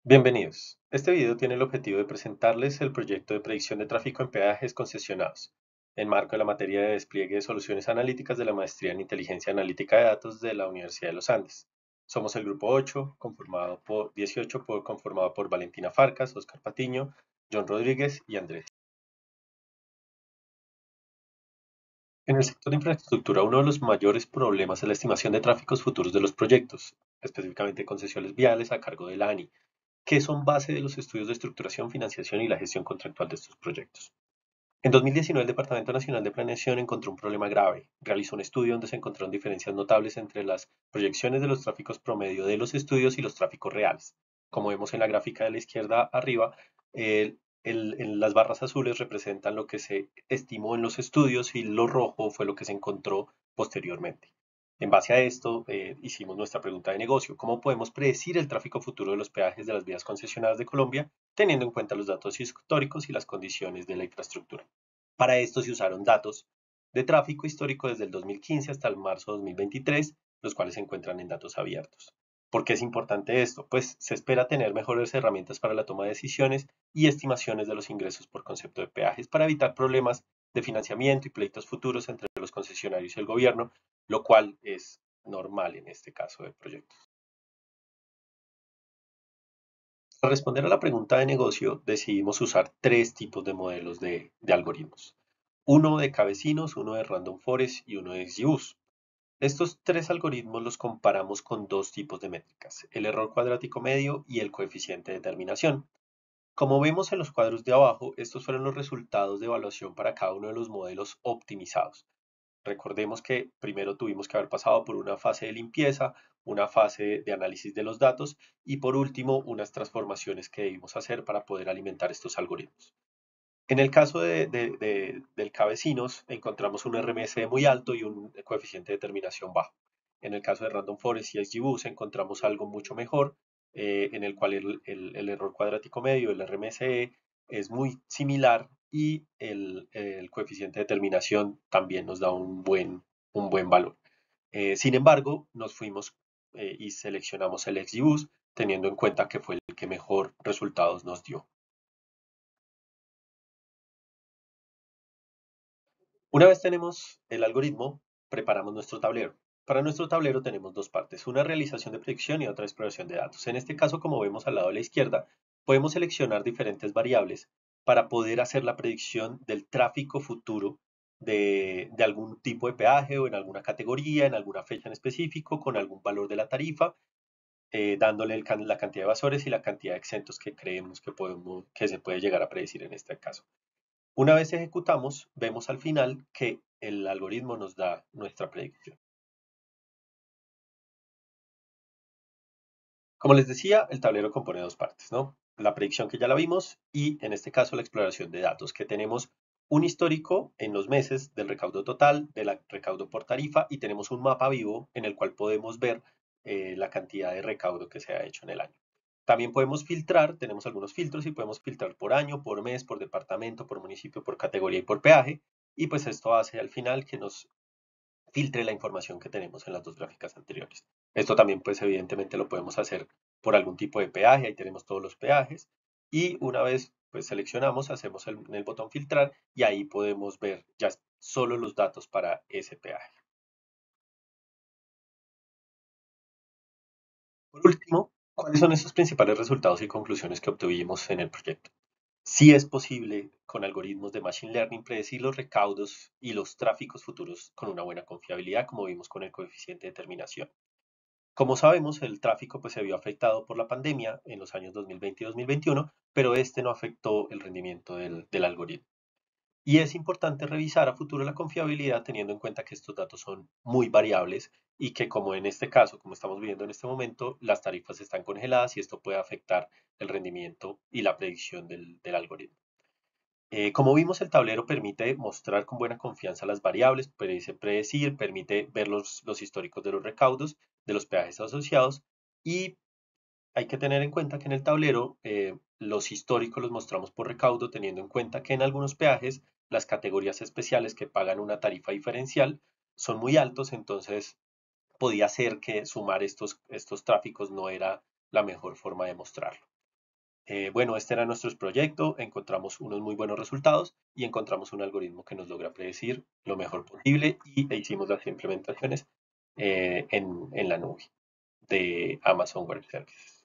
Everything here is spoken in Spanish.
Bienvenidos. Este video tiene el objetivo de presentarles el proyecto de predicción de tráfico en peajes concesionados, en marco de la materia de despliegue de soluciones analíticas de la Maestría en Inteligencia Analítica de Datos de la Universidad de los Andes. Somos el grupo 8, conformado por Valentina Farcas, Oscar Patiño, John Rodríguez y Andrés. En el sector de infraestructura, uno de los mayores problemas es la estimación de tráficos futuros de los proyectos, específicamente concesiones viales a cargo de la ANI, que son base de los estudios de estructuración, financiación y la gestión contractual de estos proyectos. En 2019, el Departamento Nacional de Planeación encontró un problema grave. Realizó un estudio donde se encontraron diferencias notables entre las proyecciones de los tráficos promedio de los estudios y los tráficos reales. Como vemos en la gráfica de la izquierda arriba, las barras azules representan lo que se estimó en los estudios y lo rojo fue lo que se encontró posteriormente. En base a esto, hicimos nuestra pregunta de negocio. ¿Cómo podemos predecir el tráfico futuro de los peajes de las vías concesionadas de Colombia, teniendo en cuenta los datos históricos y las condiciones de la infraestructura? Para esto se usaron datos de tráfico histórico desde el 2015 hasta el marzo de 2023, los cuales se encuentran en datos abiertos. ¿Por qué es importante esto? Pues se espera tener mejores herramientas para la toma de decisiones y estimaciones de los ingresos por concepto de peajes para evitar problemas de financiamiento y pleitos futuros entre los concesionarios y el gobierno, lo cual es normal en este caso de proyectos. Para responder a la pregunta de negocio, decidimos usar tres tipos de modelos de algoritmos. Uno de Cabecinos, uno de Random Forest y uno de XGBoost. Estos tres algoritmos los comparamos con dos tipos de métricas, el error cuadrático medio y el coeficiente de determinación. Como vemos en los cuadros de abajo, estos fueron los resultados de evaluación para cada uno de los modelos optimizados. Recordemos que primero tuvimos que haber pasado por una fase de limpieza, una fase de análisis de los datos y por último unas transformaciones que debimos hacer para poder alimentar estos algoritmos. En el caso del Cabecinos encontramos un RMS muy alto y un coeficiente de determinación bajo. En el caso de Random Forest y XGBoost encontramos algo mucho mejor, en el cual el error cuadrático medio, el RMSE, es muy similar y el coeficiente de determinación también nos da un buen valor. Sin embargo, nos fuimos y seleccionamos el XGBoost teniendo en cuenta que fue el que mejor resultados nos dio. Una vez tenemos el algoritmo, preparamos nuestro tablero. Para nuestro tablero tenemos dos partes, una realización de predicción y otra exploración de datos. En este caso, como vemos al lado de la izquierda, podemos seleccionar diferentes variables para poder hacer la predicción del tráfico futuro de algún tipo de peaje o en alguna categoría, en alguna fecha en específico, con algún valor de la tarifa, dándole la cantidad de evasores y la cantidad de exentos que creemos que se puede llegar a predecir en este caso. Una vez ejecutamos, vemos al final que el algoritmo nos da nuestra predicción. Como les decía, el tablero compone dos partes, ¿no? La predicción que ya la vimos y en este caso la exploración de datos, que tenemos un histórico en los meses del recaudo total, del recaudo por tarifa y tenemos un mapa vivo en el cual podemos ver la cantidad de recaudo que se ha hecho en el año. También podemos filtrar, tenemos algunos filtros y podemos filtrar por año, por mes, por departamento, por municipio, por categoría y por peaje. Y pues esto hace al final que nos filtre la información que tenemos en las dos gráficas anteriores. Esto también pues evidentemente lo podemos hacer por algún tipo de peaje, ahí tenemos todos los peajes y una vez pues seleccionamos, hacemos en el botón filtrar y ahí podemos ver ya solo los datos para ese peaje. Por último, ¿cuáles son esos principales resultados y conclusiones que obtuvimos en el proyecto? Sí es posible con algoritmos de Machine Learning predecir los recaudos y los tráficos futuros con una buena confiabilidad, como vimos con el coeficiente de determinación. Como sabemos, el tráfico pues, se vio afectado por la pandemia en los años 2020 y 2021, pero este no afectó el rendimiento del algoritmo. Y es importante revisar a futuro la confiabilidad teniendo en cuenta que estos datos son muy variables y que como en este caso, como estamos viendo en este momento, las tarifas están congeladas y esto puede afectar el rendimiento y la predicción del algoritmo. Como vimos, el tablero permite mostrar con buena confianza las variables, permite predecir, permite ver los históricos de los recaudos, de los peajes asociados y hay que tener en cuenta que en el tablero los históricos los mostramos por recaudo, teniendo en cuenta que en algunos peajes las categorías especiales que pagan una tarifa diferencial son muy altos, entonces podía ser que sumar estos tráficos no era la mejor forma de mostrarlo. Bueno, este era nuestro proyecto, encontramos unos muy buenos resultados y encontramos un algoritmo que nos logra predecir lo mejor posible e hicimos las implementaciones en la nube de Amazon Web Services.